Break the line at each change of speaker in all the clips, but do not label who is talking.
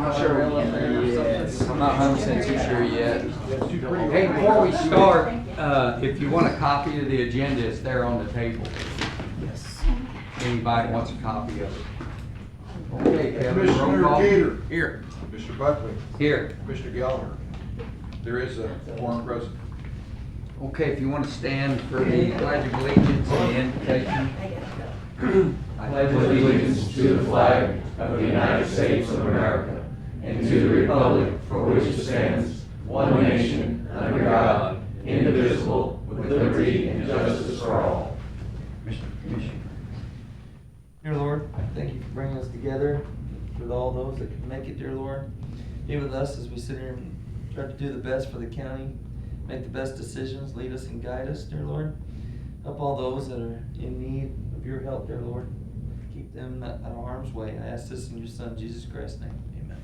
not sure.
Yes,
I'm not 100% too sure yet. Hey, before we start, if you want a copy of the agenda, it's there on the table.
Yes.
Anybody wants a copy of it? Okay, Kevin, roll
Commissioner
call.
Gator.
Here.
Mr. Buckley.
Here.
Commissioner Gallagher. There is a quorum present.
Okay, if you want to stand for the pledge of allegiance and the invocation.
I pledge allegiance to the flag of the United States of America and to the republic for which it stands, one nation, under God, indivisible, with liberty and justice for all.
Commissioner.
Dear Lord, thank you for bringing us together with all those that can make it, dear Lord. Be with us as we sit here and try to do the best for the county, make the best decisions, lead us and guide us, dear Lord. Help all those that are in need of your help, dear Lord. Keep them out of harm's way. I ask this in your Son, Jesus Christ's name. Amen.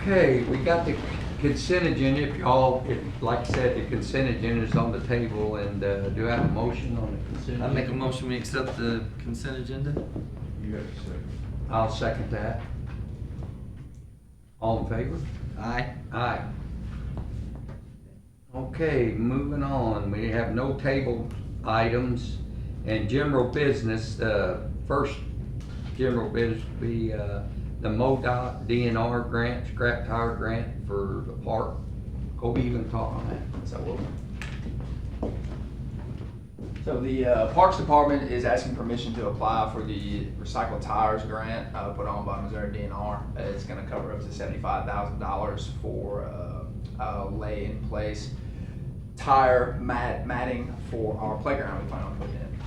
Okay, we got the consent agenda. If like I said, the consent agenda is on the table, and do I have a motion on the consent?
I make a
agenda?
motion we accept the consent agenda.
You have to say.
I'll second that. All in favor?
Aye.
Aye. Okay, moving on. We have no table items and general business. The first general business will be the MoDOT DNR grant, scrap tire grant for the park. Kobe, you gonna talk on that?
So the Parks Department is asking permission to apply for the recycled tires grant put on by Missouri DNR. It's going to cover up to $75,000 for lay in place tire matting for our playground we plan on putting in.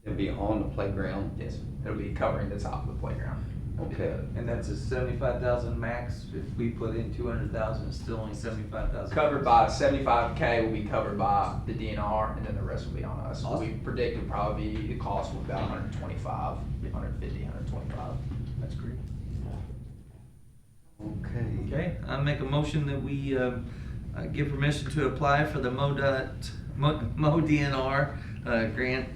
It'll be on the playground.
Yes, it'll be covering the top of the playground.
Okay.
And that's a 75,000 max. If we put in 200,000, it's still only 75,000.
Covered by 75K will be covered by the DNR, and then the rest will be on us.
Awesome.
We predicted probably the cost will be about 125, 150, 125.
That's great.
Okay.
Okay, I make a motion that we give permission to apply for the MoDNR grant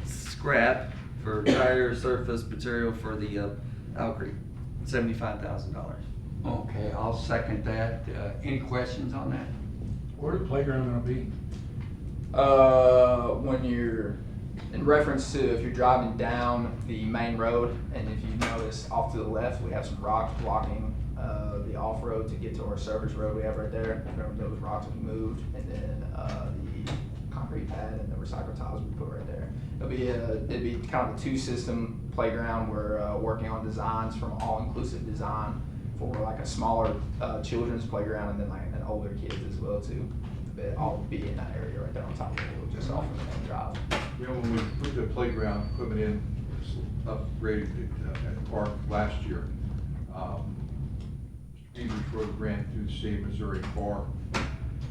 scrap for tire surface material for the Owl Creek, $75,000.
Okay, I'll second that. Any questions on that?
Where's the playground gonna be?
When you're in reference to if you're driving down the main road, and if you notice off to the left, we have some rocks blocking the off-road to get to our service road we have right there. Remember those rocks will be moved, and then the concrete pad and the recycled tiles we put right there. It'd be kind of a two-system playground. We're working on designs from all-inclusive design for like a smaller children's playground, and then like an older kids as well too. But all be in that area right there on top of the hill, just off of the main drive.
You know, when we put the playground equipment in, upgraded it at the park last year, Steve referred the grant through the state of Missouri for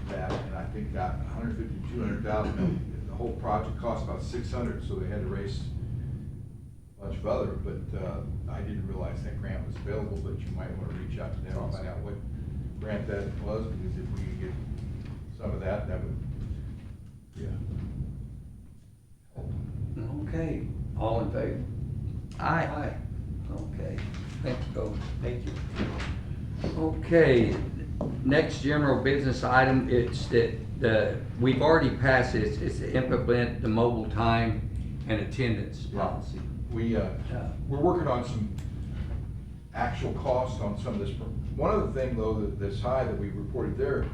that, and I think got 150, 200,000. The whole project cost about 600, so they had to raise a bunch of other, but I didn't realize that grant was available, but you might want to reach out to them and find out what grant that was, because if we could get some of that, that would,
Okay, all in favor?
Aye.
Okay, thank you, Kobe.
Thank you.
Okay, next general business item, it's that we've already passed this, it's to implement the mobile time and attendance policy.
We're working on some actual costs on some of this. One of the things though that's high that we reported there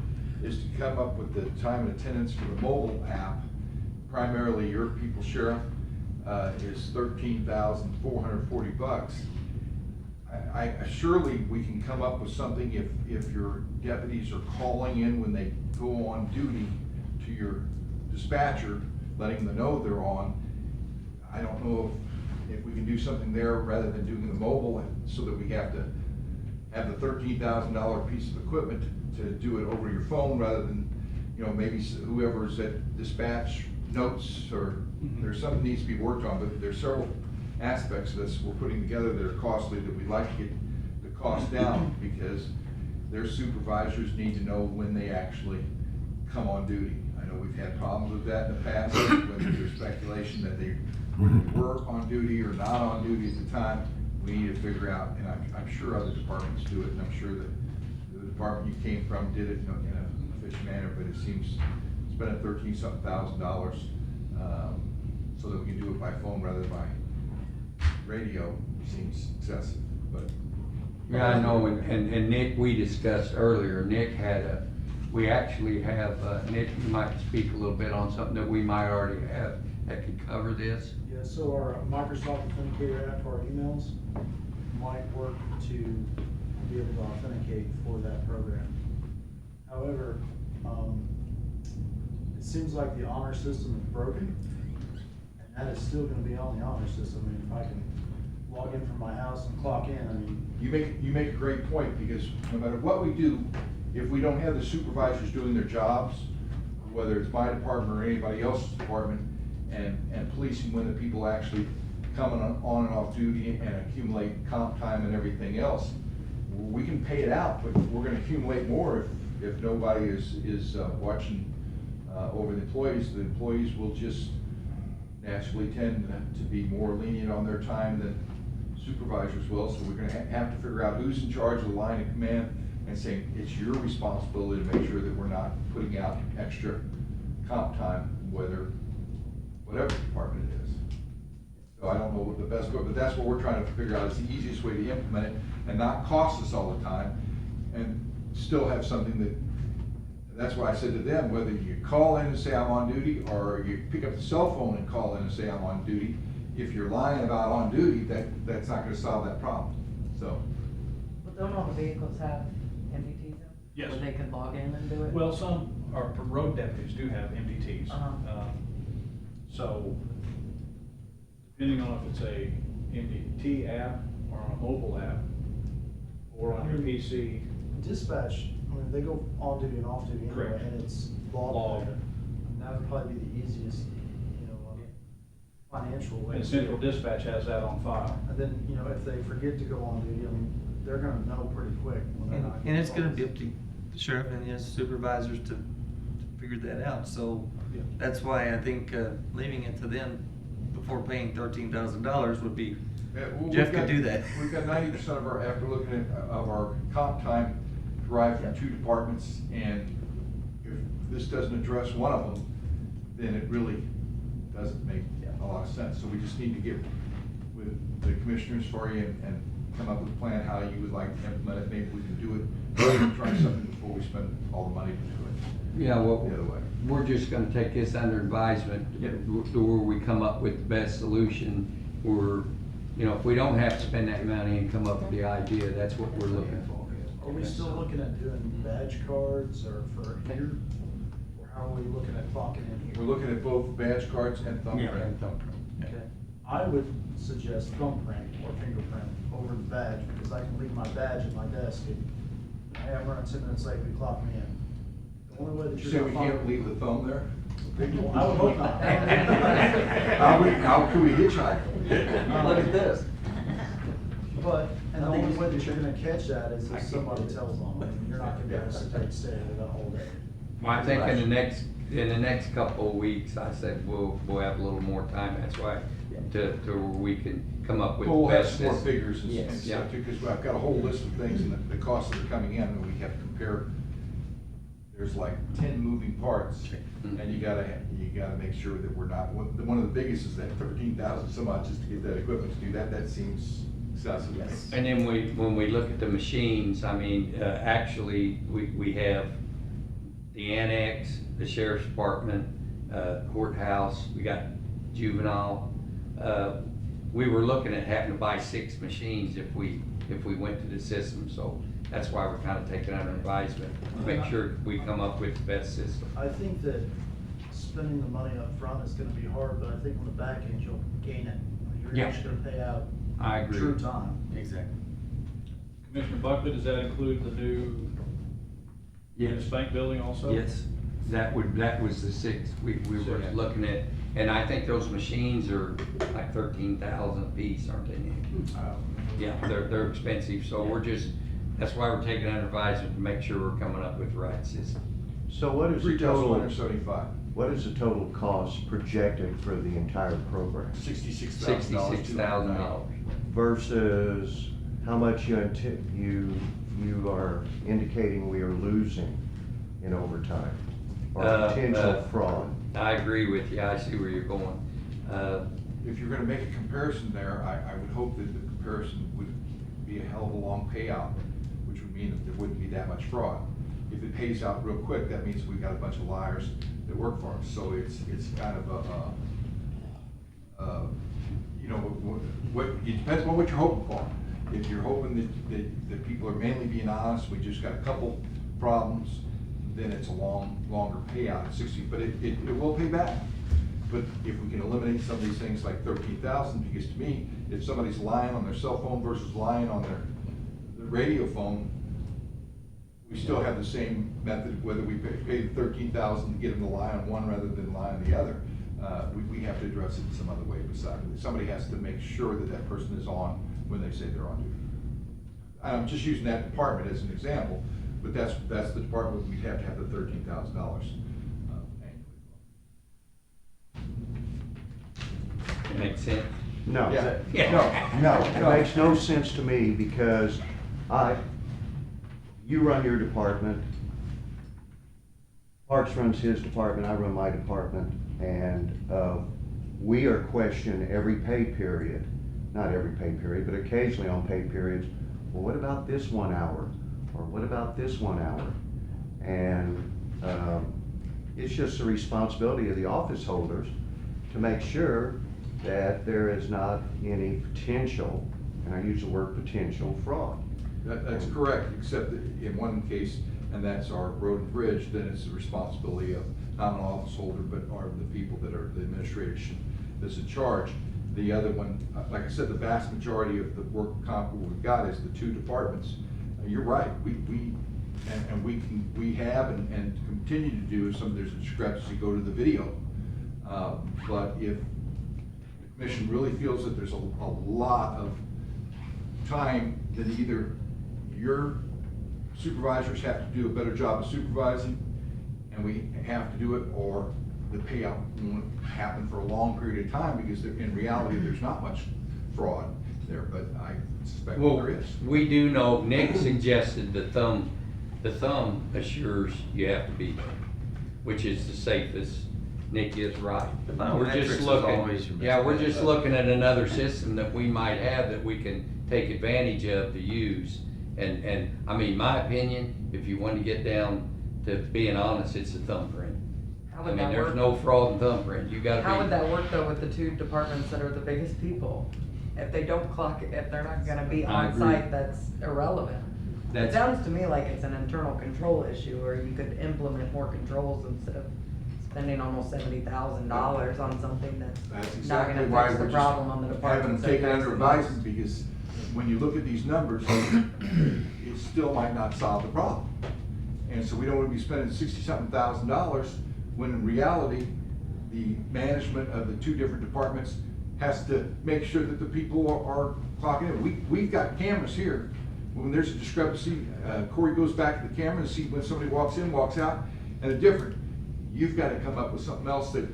is to come up with the time and attendance for the mobile app, primarily Your People Sheriff, is $13,440. I surely we can come up with something if your deputies are calling in when they go on duty to your dispatcher, letting them know they're on. I don't know if we can do something there rather than doing the mobile, so that we have to have the $13,000 piece of equipment to do it over your phone rather than, you know, maybe whoever's at dispatch notes, or there's something needs to be worked on, but there's several aspects of this we're putting together that are costly that we'd like to get the cost down, because their supervisors need to know when they actually come on duty. I know we've had problems with that in the past, whether there's speculation that they were on duty or not on duty at the time. we need to figure out, and I'm sure other departments do it, and I'm sure that the department you came from did it in a efficient manner, but it seems spending $13-something thousand, so that we can do it by phone rather than by radio seems excessive, but.
Yeah, I know, and Nick, we discussed earlier, Nick we actually have, Nick, you might speak a little bit on something that we might already have that could cover this.
Yeah, so our Microsoft Authenticator app for our emails might work to be able to authenticate for that program. However, it seems like the honor system is broken, and that is still gonna be on the honor system. I mean, if I can log in from my house and clock in, I mean.
You make a great point, because no matter what we do, if we don't have the supervisors doing their jobs, whether it's my department or anybody else's department, and policing when the people actually coming on and off duty and accumulate comp time and everything else, we can pay it out, but we're gonna accumulate more if nobody is watching over the employees. The employees will just naturally tend to be more lenient on their time than supervisors will, so we're gonna have to figure out who's in charge of the line of command and say, it's your responsibility to make sure that we're not putting out extra comp time, whatever department it is. So I don't know what the best, but that's what we're trying to figure out, is the easiest way to implement it and not cost us all the time, and still have something that, that's why I said to them, whether you call in and say I'm on duty, or you pick up the cell phone and call in and say I'm on duty, if you're lying about on duty, that's not gonna solve that problem, so.
But don't all the vehicles have MDTs in?
Yes.
Where they can log in and do it?
Well, some, our road deputies do have MDTs.
Uh-huh.
So, depending on if it's a MDT app or on a mobile app, or on your PC,
Dispatch, I mean, they go on duty and off duty anyway,
Correct.
and it's logged.
Logged.
And that would probably be the easiest, financial way.
and
to do
Central
it.
Dispatch has that on file.
And then, if they forget to go on duty, I mean, they're gonna know pretty quick when they're not.
And it's gonna be up to the sheriff and his supervisors to figure that out, so
Yeah.
that's why I think, leaving it to them before paying $13,000 would be,
Yeah, well,
Jeff
we've
could
got-
do that.
We've got 90% of our, after looking at, of our comp time derived from two departments, and if this doesn't address one of them, then it really doesn't make a lot of sense. So we just need to get with the commissioners for you and come up with a plan how you would like to implement it. Maybe we can do it, try something before we spend all the money to do it.
Yeah, well,
The other way.
we're just gonna take this under advisement, to where we come up with the best solution. If we don't have to spend that money and come up with the idea, that's what we're looking for.
Are we still looking at doing badge cards or for here? Or how are we looking at clocking in here?
We're looking at both badge cards and thumbprint.
Okay, I would suggest thumbprint or fingerprint over the badge, because I can leave my badge at my desk and, hey, I'm running 10 minutes late, we clock me in. The only way that
You
you're
say
gonna
we
find.
can't leave the thumb there?
Well, I would hope not.
How can we hitchhike?
look at this.
But, and the
I think
only
it's-
way that you're gonna catch that is if somebody tells on them, you're not gonna be able to sit there and stay there the whole day.
I think in the next couple of weeks, I said we'll have a little more time, that's why, to where we can come up with the
Well, we'll have
best.
some more figures and
Yes.
stuff too, because I've got a whole list of things and the costs that are coming in, and we have to compare. There's like 10 moving parts, and you gotta make sure that we're not, one of the biggest is that 13,000 some odd just to get that equipment to do that, that seems excessive. to me.
And then when we look at the machines, I mean, actually, we have the annex, the sheriff's department, courthouse, we got juvenile. We were looking at having to buy 6 machines if we went to the system, so that's why we're kind of taking under advisement, to make sure we come up with the best system.
I think that spending the money up front is gonna be hard, but I think on the back end, you'll gain it. You're
Yeah.
actually gonna pay out
I agree.
true time.
Exactly.
Commissioner Buckley, does that include the new
Yes.
bank building also?
Yes, that was the 6 we were
Six.
looking at, and I think those machines are like 13,000 a piece, aren't they, Nick? Yeah, they're expensive, so that's why we're taking under advisement to make sure we're coming up with the right system.
So what is the total,
3,175.
what is the total cost projected for the entire program?
$66,000.
$66,000.
versus how much you are indicating we are losing in overtime or potential fraud.
I agree with you, I see where you're going.
If you're gonna make a comparison there, I would hope that the comparison would be a hell of a long payout, which would mean that there wouldn't be that much fraud. If it pays out real quick, that means we've got a bunch of liars that work for us, so it's kind of you know, it depends on what you're hoping for. If you're hoping that people are mainly being honest, we just got a couple problems, then it's a longer payout at 60, but it will pay back. But if we can eliminate some of these things like 13,000, because to me, if somebody's lying on their cell phone versus lying on their radio phone, we still have the same method, whether we pay the 13,000 to get them to lie on one rather than lie on the other. We have to address it in some other way besides. Somebody has to make sure that that person is on when they say they're on duty. I'm just using that department as an example, but that's the department we'd have to have the $13,000 annually.
Makes sense?
No.
Yeah.
No, it makes no sense to me because you run your department, Parks runs his department, I run my department, and we are questioned every pay period, not every pay period, but occasionally on pay periods, well, what about this 1 hour? Or what about this 1 hour? And it's just the responsibility of the office holders to make sure that there is not any potential, and I use the word potential, fraud.
That's correct, except that in one case, and that's our road and bridge, then it's the responsibility of not an office holder, but are the people that are the administration that's in charge. The other one, like I said, the vast majority of the work comp we've got is the two departments. You're right, we have and continue to do, if there's a discrepancy, go to the video. But if the commission really feels that there's a lot of time that either your supervisors have to do a better job of supervising, and we have to do it, or the payout won't happen for a long period of time, because in reality, there's not much fraud there, but I suspect there is.
We do know, Nick suggested the thumb assures you have to be there, which is the safest. Nick is right.
The
We're
biometrics
just
is
looking,
always your best
yeah, we're
bet.
just looking at another system that we might have that we can take advantage of to use. And I mean, my opinion, if you want to get down to being honest, it's a thumbprint.
How
I
would
mean,
that
there's
work?
no fraud in thumbprint. You gotta be.
How would that work though with the two departments that are the biggest people? If they don't clock, if they're not gonna be
I
on
agree.
site, that's irrelevant. It
That's-
sounds to me like it's an internal control issue, where you could implement more controls instead of spending almost $70,000 on something that's
That's
not
exactly
gonna
why
fix the
we're
problem on the
just having them
department.
taken under advisement, because when you look at these numbers, it still might not solve the problem. And so we don't want to be spending $60-something thousand when in reality, the management of the two different departments has to make sure that the people are clocking in. We've got cameras here. When there's a discrepancy, Corey goes back to the camera to see when somebody walks in, walks out, and they're different. You've got to come up with something else that,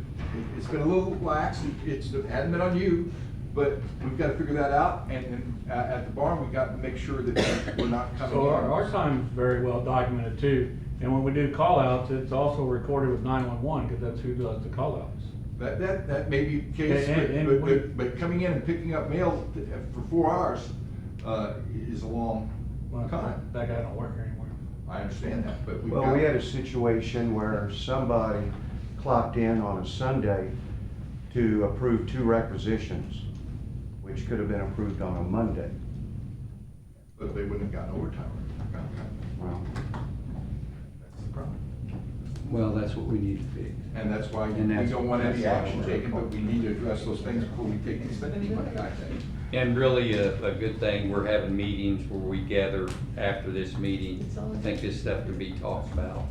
it's been a little lax, it hasn't been on you, but we've got to figure that out, and at the barn, we've got to make sure that we're not coming in.
So our time's very well documented too, and when we do call-outs, it's also recorded with 911, because that's who does the call-outs.
That may be the case, but coming in and picking up mail for 4 hours is a long
Well,
time.
that guy don't work here anymore.
I understand that, but we've got.
Well, we had a situation where somebody clocked in on a Sunday to approve 2 requisitions, which could have been approved on a Monday.
But they wouldn't have gotten overtime.
Well,
That's the problem.
Well, that's what we need to fix.
And that's why we
And that's-
don't want any
that's-
action taken, but we need to address those things before we take and spend any money, I think.
And really, a good thing, we're having meetings where we gather after this meeting. I think this stuff can be talked about,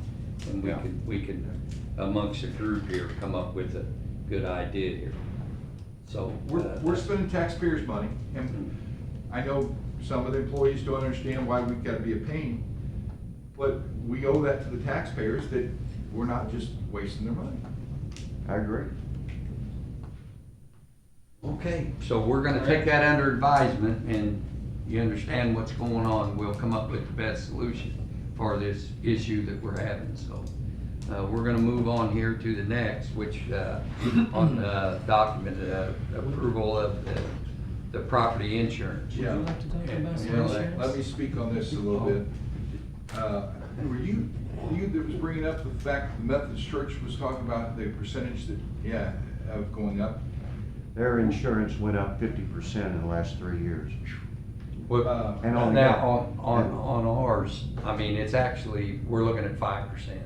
and we can, amongst the group here, come up with a good idea here. So.
We're spending taxpayers' money, and I know some of the employees don't understand why we've got to be a pain, but we owe that to the taxpayers, that we're not just wasting their money.
I agree.
Okay, so we're gonna take that under advisement, and you understand what's going on. We'll come up with the best solution for this issue that we're having, so. We're gonna move on here to the next, which, on the document, approval of the property insurance.
Yeah.
And,
Let me speak on this a little bit. Were you that was bringing up the fact the Methodist Church was talking about the percentage that, of going up?
Their insurance went up 50% in the last 3 years.
Well,
And on
now,
that-
on ours, I mean, it's actually, we're looking at 5%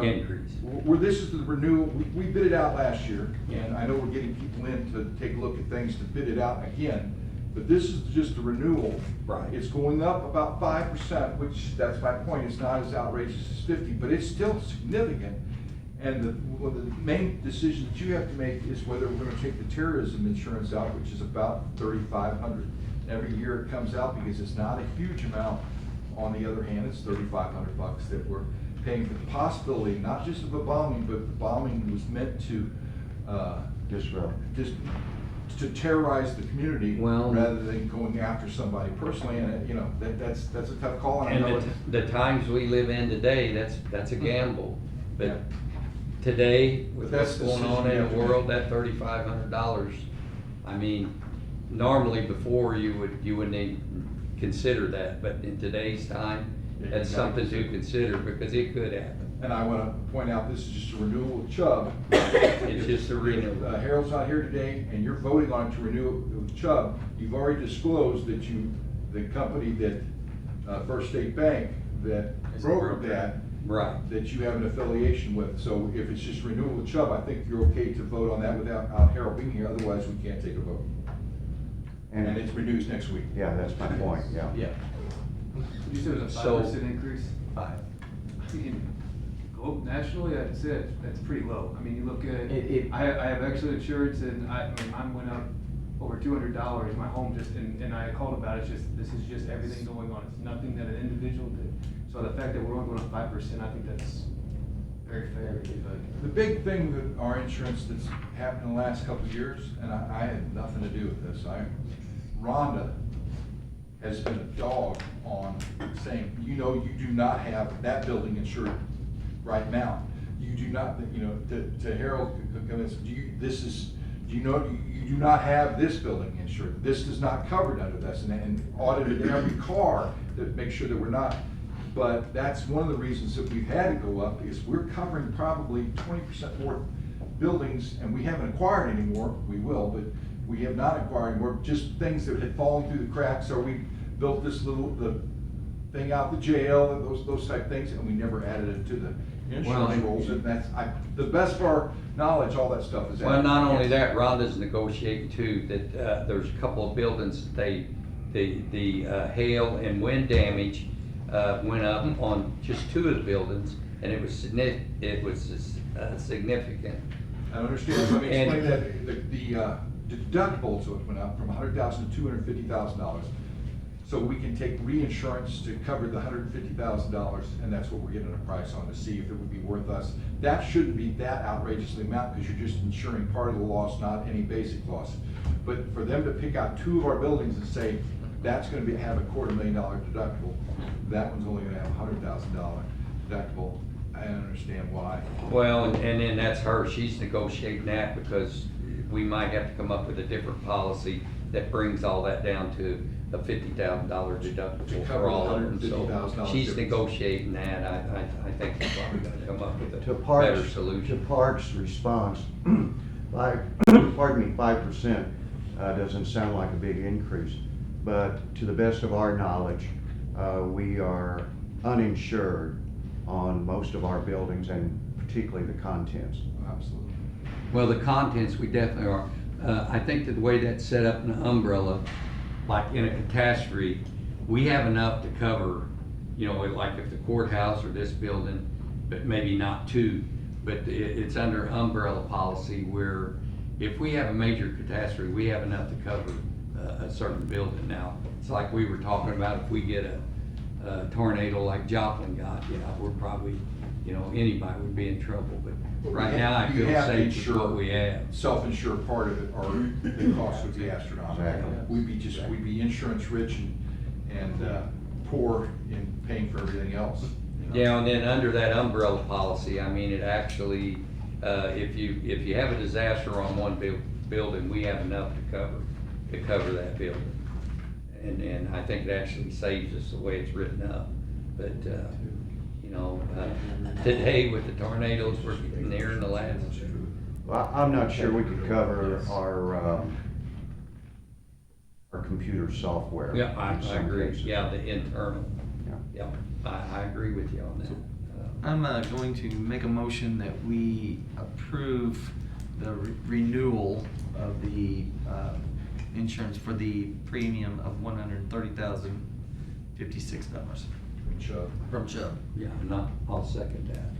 increase.
Where this is the renewal, we bid it out last year,
Yeah.
and I know we're getting people in to take a look at things to bid it out again, but this is just a renewal.
Right.
It's going up about 5%, which, that's my point, it's not as outrageous as 50, but it's still significant. And one of the main decisions that you have to make is whether we're gonna take the terrorism insurance out, which is about $3,500. Every year it comes out because it's not a huge amount. On the other hand, it's $3,500 that we're paying for the possibility, not just of a bombing, but the bombing was meant to,
Disrupt.
just to terrorize the community
Well-
rather than going after somebody personally, and, you know, that's a tough call, and I know
And
it.
the times we live in today, that's a gamble.
Yeah.
But today, with
But
what's
that's the
going on
decision you
in
have
the
to
world, that $3,500, I mean, normally before you wouldn't even consider that, but in today's time,
Yeah,
that's
you gotta
something to
consider.
consider, because it could happen.
And I want to point out, this is just a renewal of Chubb.
It's just a renewal.
Harold's not here today, and you're voting on it to renew it with Chubb. You've already disclosed that the company that, First State Bank, that
Is a
brokered
broker.
that,
Right.
that you have an affiliation with. So if it's just renewal with Chubb, I think you're okay to vote on that without Harold being here, otherwise we can't take a vote. And
And,
it renews next week.
yeah, that's my point, yeah.
Yeah.
You said it was a
So-
5% increase?
Five.
I mean, nationally, I'd say that's pretty low. I mean, you look at,
It-
I have excellent insurance, and I mean, mine went up over $200, my home just, and I called about it, this is just everything going on. It's nothing that an individual did. So the fact that we're only going up 5%, I think that's very fair.
The big thing with our insurance that's happened in the last couple of years, and I had nothing to do with this, Rhonda has been a dog on saying, you know, you do not have that building insured right now. You do not, you know, to Harold, do you know, you do not have this building insured. This is not covered under this, and audited every car to make sure that we're not. But that's one of the reasons that we've had to go up, is we're covering probably 20% more buildings, and we haven't acquired any more. We will, but we have not acquired more, just things that had fallen through the cracks, or we built the thing out the jail, those type things, and we never added it to the
Well,
insurance rolls, and that's, the best of our knowledge, all that stuff is.
Well,
added.
not only that, Rhonda's negotiating too, that, there's a couple of buildings that the hail and wind damage, went up on just 2 of the buildings, and it was significant.
I understand, let me
And-
explain that, the deductibles went up from $100,000 to $250,000. So we can take reinsurance to cover the $150,000, and that's what we're getting a price on, to see if it would be worth us. That shouldn't be that outrageously amount, because you're just insuring part of the loss, not any basic loss. But for them to pick out 2 of our buildings and say, that's gonna have a $250,000 deductible, that one's only gonna have a $100,000 deductible, I don't understand why.
Well, and then that's her, she's negotiating that, because we might have to come up with a different policy that brings all that down to a $50,000 deductible
To cover
for
the
all of them, so
$150,000
she's
difference.
negotiating that, I think we're probably gonna come up with
To
a
Parks,
better
to
solution.
Parks' response, 5% doesn't sound like a big increase, but to the best of our knowledge, we are uninsured on most of our buildings, and particularly the contents.
Absolutely.
Well, the contents, we definitely are. I think that the way that's set up in an umbrella, like in a catastrophe, we have enough to cover, you know, like if the courthouse or this building, but maybe not 2, but it's under umbrella policy where if we have a major catastrophe, we have enough to cover a certain building. Now, it's like we were talking about, if we get a tornado like Joplin got, yeah, we're probably you know, anybody would be in trouble, but right now I
You
feel
have to
safe with
insure-
what we have.
Self-insure part of it, or the cost would be astronomical.
Exactly.
We'd be insurance rich and poor in paying for everything else. you know?
Yeah, and then under that umbrella policy, I mean, it actually, if you have a disaster on one building, we have enough to cover that building. And I think it actually saves us the way it's written up. But, you know, today with the tornadoes, we're nearing the last.
Well, I'm not sure we could cover our computer software.
Yeah, I
in some
agree.
cases.
Yeah, the internal.
Yeah.
Yeah, I agree with you on that.
I'm going to make a motion that we approve the renewal of the insurance for the premium of $130,056
Chubb.
from Chubb.
Yeah, I'll second that.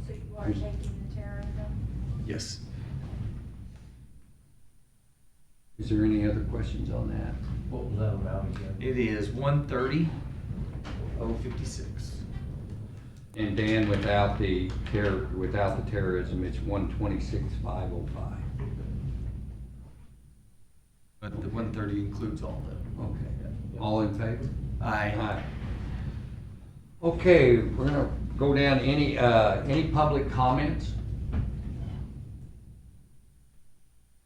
So you are taking the terrorism?
Yes.
Is there any other questions on that?
What was that about again?
It is 130,056.
And Dan, without the terrorism, it's 126,505.
But the 130 includes all of them.
Okay. All in favor?
Aye.
Okay, we're gonna go down, any public comments?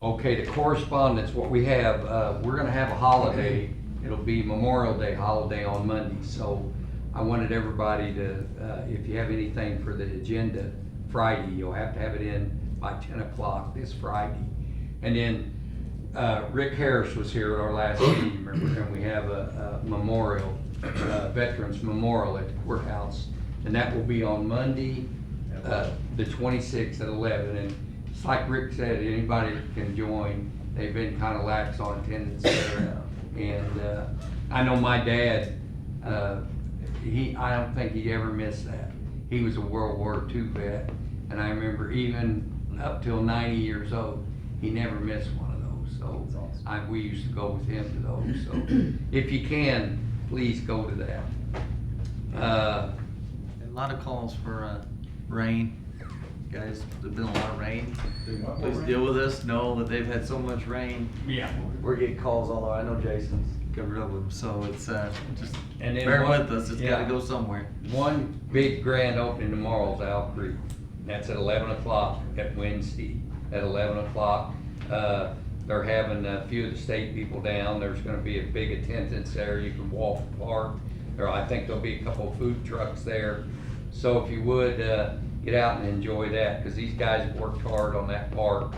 Okay, the correspondence, what we have, we're gonna have a holiday, it'll be Memorial Day holiday on Monday, so I wanted everybody to, if you have anything for the agenda Friday, you'll have to have it in by 10 o'clock this Friday. And then, Rick Harris was here at our last meeting, remember, and we have a memorial, Veterans Memorial at the courthouse, and that will be on Monday, the 26th at 11. And it's like Rick said, anybody that can join, they've been kind of lax on attendance there. And I know my dad, I don't think he ever missed that. He was a World War II vet, and I remember even up till 90 years old, he never missed one of those. So we used to go with him to those. So if you can, please go to that.
A lot of calls for rain. Guys, there's been a lot of rain. Please deal with us. Know that they've had so much rain.
Yeah.
We're getting calls all over. I know Jason's covered up with them, so it's just
And then
bear
one-
with us. It's
yeah.
got to go somewhere.
One big grand opening tomorrow is Owl Creek. That's at 11 o'clock at Wednesday, at 11 o'clock. They're having a few of the state people down. There's gonna be a big attendance there. You can walk the park. I think there'll be a couple of food trucks there. So if you would, get out and enjoy that, because these guys have worked hard on that park.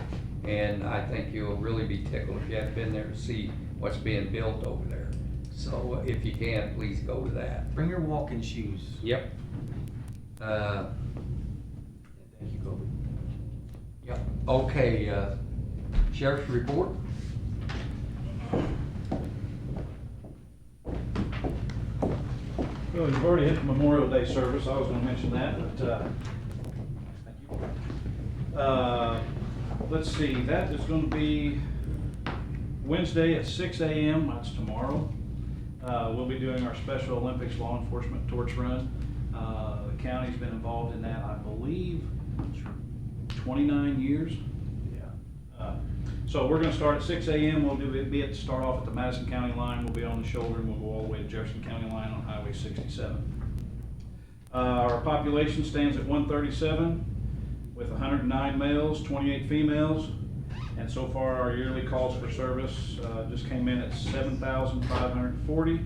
And I think you'll really be tickled if you haven't been there to see what's being built over there. So if you can, please go to that.
Bring your walking shoes.
Yep.
Thank you, Kobe.
Yep. Okay, Sheriff's report?
Well, you've already hit the Memorial Day service, I was gonna mention that, but, let's see, that is gonna be Wednesday at 6 a.m., that's tomorrow. We'll be doing our Special Olympics Law Enforcement Torch Run. The county's been involved in that, I believe, 29 years. So we're gonna start at 6 a.m., start off at the Madison County line, we'll be on the shoulder, and we'll go all the way to Jefferson County line on Highway 67. Our population stands at 137, with 109 males, 28 females, and so far our yearly calls for service just came in at 7,540,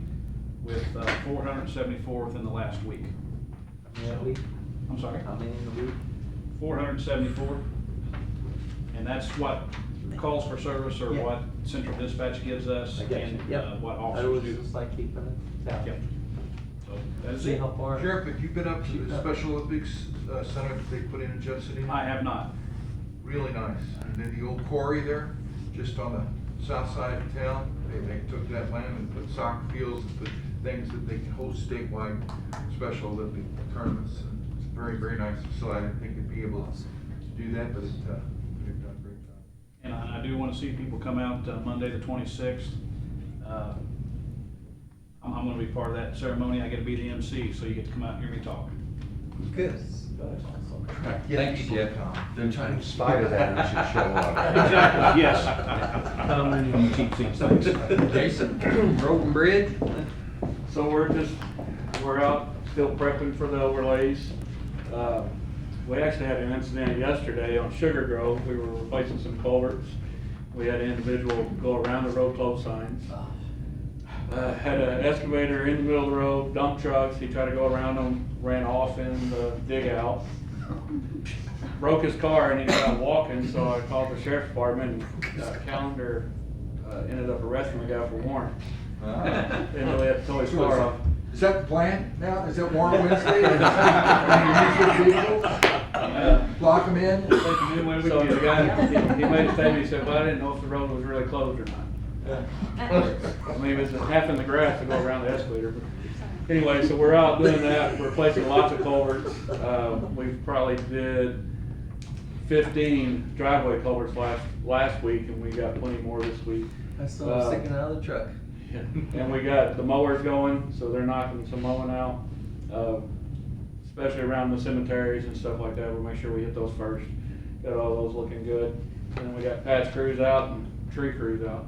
with 474 within the last week. I'm sorry?
How many in the week?
474. And that's what calls for service, or
Yeah.
what Central Dispatch gives us,
I got you.
and
Yep.
what
I
officers
was
do.
just like keeping it down.
Yep. So that's
See
it.
how far.
Sheriff, have you been up to the Special Olympics Center that they put in Jeff City?
I have not.
Really nice. And then the old quarry there, just on the south side of town, they took that land and put soccer fields and put things that they can host statewide Special Olympic tournaments. And it's a very, very nice facility. I didn't think they'd be able to do that, but they've done a great job.
And I do want to see people come out Monday the 26th. I'm going to be part of that ceremony. I get to be the MC, so you get to come out and hear me talk.
Good.
Get
Thanks,
people to
Jeff.
come.
In spite of that, we should show up.
Exactly, yes. How many cheap seats, thanks.
Jason, Road and Bridge?
So we're out still prepping for the overlays. We actually had an incident yesterday on Sugar Grove. We were replacing some culverts. We had an individual go around the road close signs. Had an excavator in the middle of the road, dump trucks. He tried to go around them, ran off in the dig out. Broke his car and he got walking, so I called the sheriff's department and Calendar ended up arresting the guy for warrant. Didn't really have to tow his car off.
Is that the plan now? Is that Warren Wednesday? Block them in?
So the guy, he made a statement, he said, well, I didn't know if the road was really closed or not. I mean, it was half in the grass to go around the escalator. But anyway, so we're out doing that, replacing lots of culverts. We probably did 15 driveway culverts last week, and we got plenty more this week.
I saw him sticking out of the truck.
Yeah. And we got the mowers going, so they're knocking some mowing out, especially around the cemeteries and stuff like that. We'll make sure we hit those first. Got all those looking good. And then we got patch crews out and tree crews out.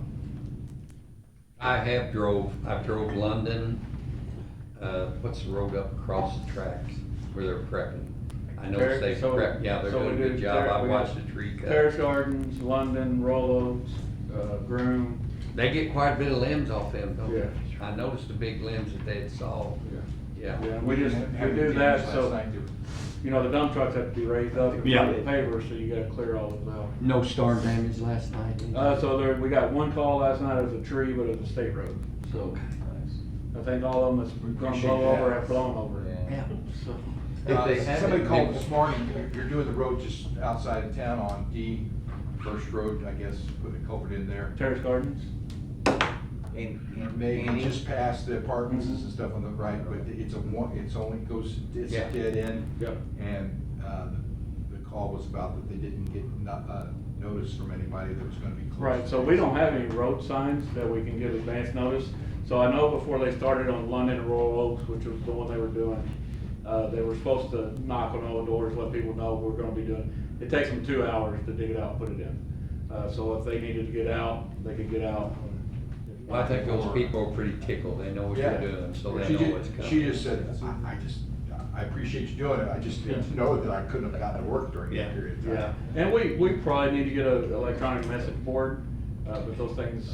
I've drove London, what's the road up across the tracks where they're prepping? I know they prep, yeah, they're doing a good job. I watched the tree cut.
Terrace Gardens, London, Rollos, Groom.
They get quite a bit of limbs off them, don't
Yeah.
they? I noticed the big limbs that they had sawed. Yeah.
Yeah, we do that, so, you know, the dump trucks have to be raised up and
Yeah.
the paver, so you gotta clear all of those out.
No storm damage last night?
We got one call last night, it was a tree, but it was a state road, so. I think all of them that's gonna blow over have blown over.
Yeah.
So.
Somebody called this morning, you're doing the road just outside of town on D, First Road, I guess, put a culvert in there.
Terrace Gardens?
Maybe just past the apartments and stuff on the right, but it's
Yeah.
a dead end.
Yep.
And, the call was about that they didn't get notice from anybody that was gonna be closed.
Right, so we don't have any road signs that we can give advance notice. So I know before they started on London and Royal Oaks, which was the one they were doing, they were supposed to knock on all the doors, let people know we're gonna be doing. It takes them 2 hours to dig it out and put it in. So if they needed to get out, they could get out.
Well, I think those people are pretty tickled. They know what you're doing, so they know what's coming.
She just said, I appreciate you doing it, I just didn't know that I couldn't have gotten to work during
Yeah.
that period of time.
Yeah, and we probably need to get an electronic message board, but those things,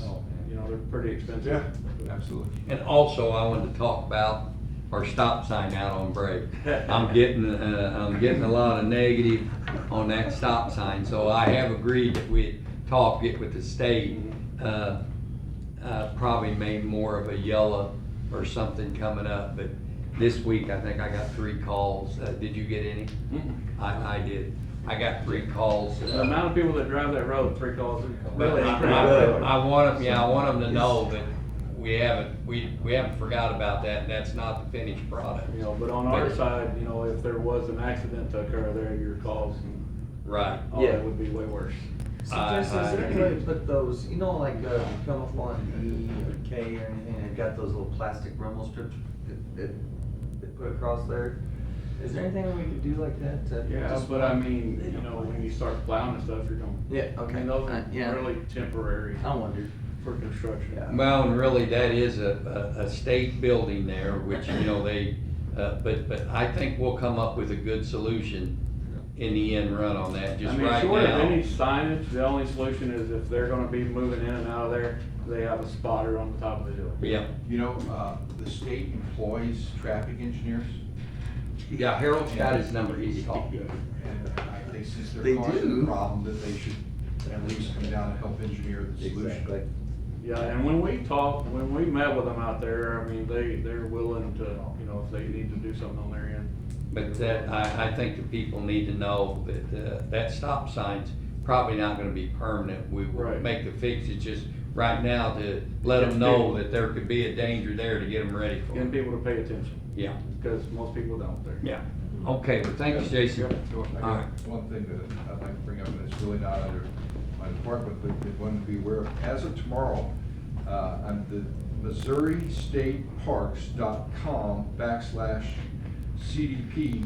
you know, they're pretty expensive.
Yeah, absolutely.
And also, I wanted to talk about our stop sign out on Brake. I'm getting a lot of negative on that stop sign, so I have agreed that we get with the state, probably made more of a yellow or something coming up, but this week, I think I got 3 calls. Did you get any? I did. I got 3 calls.
The amount of people that drive that road, 3 calls.
But I want them to know that we haven't forgot about that, and that's not the finished product.
You know, but on our side, you know, if there was an accident to occur there, your calls and
Right.
all that would be way worse.
So Jesse, is there any way to put those, you know, like, you come up on E or K or anything, and got those little plastic rumble strips that put across there? Is there anything we could do like that to?
Yeah,
just-
but I mean, you know, when you start plowing and stuff, you're going.
Yeah,
I
okay.
mean, those are
Yeah.
really temporary
I wondered.
for construction.
Yeah.
Well, and really, that is a state building there, which, you know, but I think we'll come up with a good solution in the end run on that,
I
just
mean,
right
short of
now.
any signage, the only solution is if they're gonna be moving in and out of there, they have a spotter on the top of the hill.
Yeah,
You know, the state employs traffic engineers,
yeah, Harold's got his number, he's talking.
and I think since
They
they're causing
do.
the problem, that they should at least come down and help engineer the solution.
Yeah, and when we met with them out there, I mean, they're willing to, you know, if they need to do something on their end.
But that, I think the people need to know that, that stop sign's probably not gonna be permanent. We will
Right.
make the fix, it's just right now to let them know that there could be a danger there to get them ready for
Getting
it.
people to pay attention,
Yeah,
because most people don't there.
yeah. Okay, well, thank you, Jason.
I
All
got
right.
one thing that I'd like to bring up, and it's really not under my department, but one to be aware of. As of tomorrow, on the MissouriStateParks.com/CDP,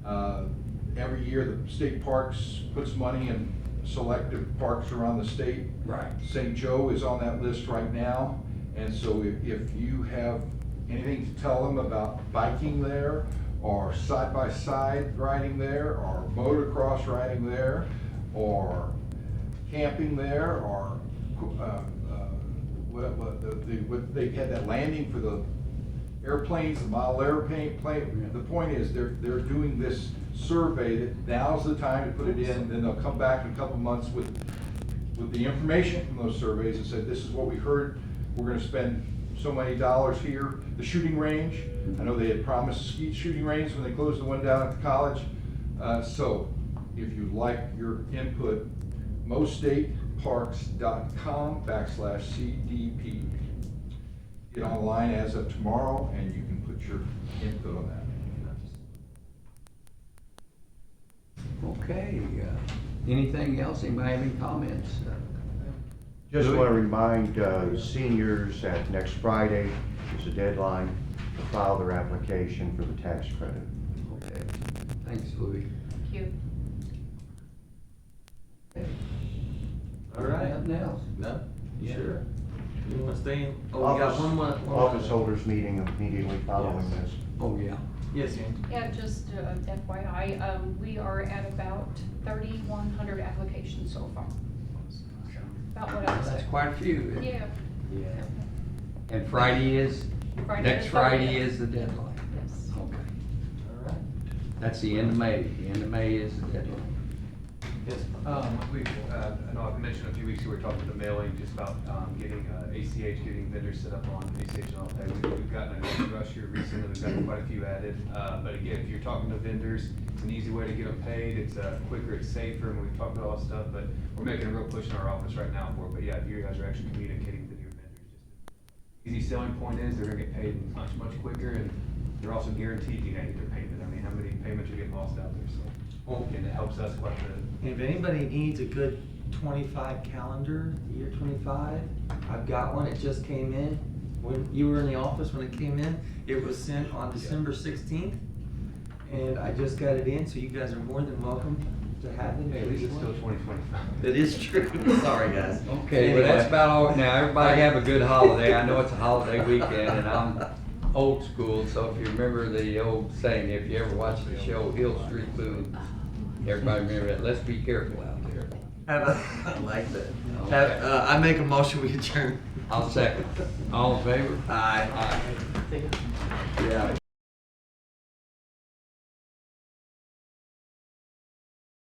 Every year, the state parks puts money in selective parks around the state.
Right.
St. Joe is on that list right now, and so if you have anything to tell them about biking there, or side-by-side riding there, or motocross riding there, or camping there, or, they had that landing for the airplanes, the model airplane, the point is, they're doing this survey, that now's the time to put it in, then they'll come back in a couple months with the information from those surveys and say, this is what we heard, we're gonna spend so many dollars here. The shooting range, I know they had promised a skeet shooting range when they closed the one down at the college. So, if you'd like your input, mostateparks.com/CDP. Get online as of tomorrow, and you can put your input on that.
Okay, anything else? Anybody have any comments?
Just want to remind seniors that next Friday is the deadline to file their application for the tax credit.
Okay, thanks, Louis.
Thank you.
All right.
Nothing else?
No?
Yeah.
Sure. You wanna stay in? Oh, we got one more.
Office holders meeting immediately following
Yes.
this.
Oh, yeah.
Yes, Ian.
Yeah, just FYI, we are at about 3,100 applications so far. About what I was
That's
saying.
quite a few.
Yeah.
Yeah. And Friday is,
Friday
next
the
Friday
30th.
is the deadline.
Yes.
Okay.
All right.
That's the end of May. The end of May is the deadline.
Yes.
I know I've mentioned a few weeks ago, we were talking about the mailing, just about, getting, ACH, getting vendors set up on ACH and all that. We've gotten a good rush here recently, we've got quite a few added. But again, if you're talking to vendors, it's an easy way to get them paid, it's, quicker, it's safer, and we've talked about all that stuff, but we're making a real push in our office right now for it. But yeah, if you guys are actually communicating with your vendors, just easy selling point is they're gonna get paid much, much quicker, and they're also guaranteed you're gonna get their payment. I mean, how many payments are getting lost out there, so. And it helps us quite a bit.
And if anybody needs a good 25 calendar, the year 25, I've got one, it just came in. When you were in the office when it came in, it was sent on December 16th. And I just got it in, so you guys are more than welcome to have it.
Hey, at least it's still 2025.
That is true, sorry guys.
Okay, well, that's about all. Now, everybody have a good holiday. I know it's a holiday weekend, and I'm old school, so if you remember the old saying, if you ever watch the show Hill Street Blues, everybody remember that. Let's be careful out there.
I like that.
Okay.
I make a motion, we adjourn.
I'll second. All in favor?
Aye.
Aye. Yeah.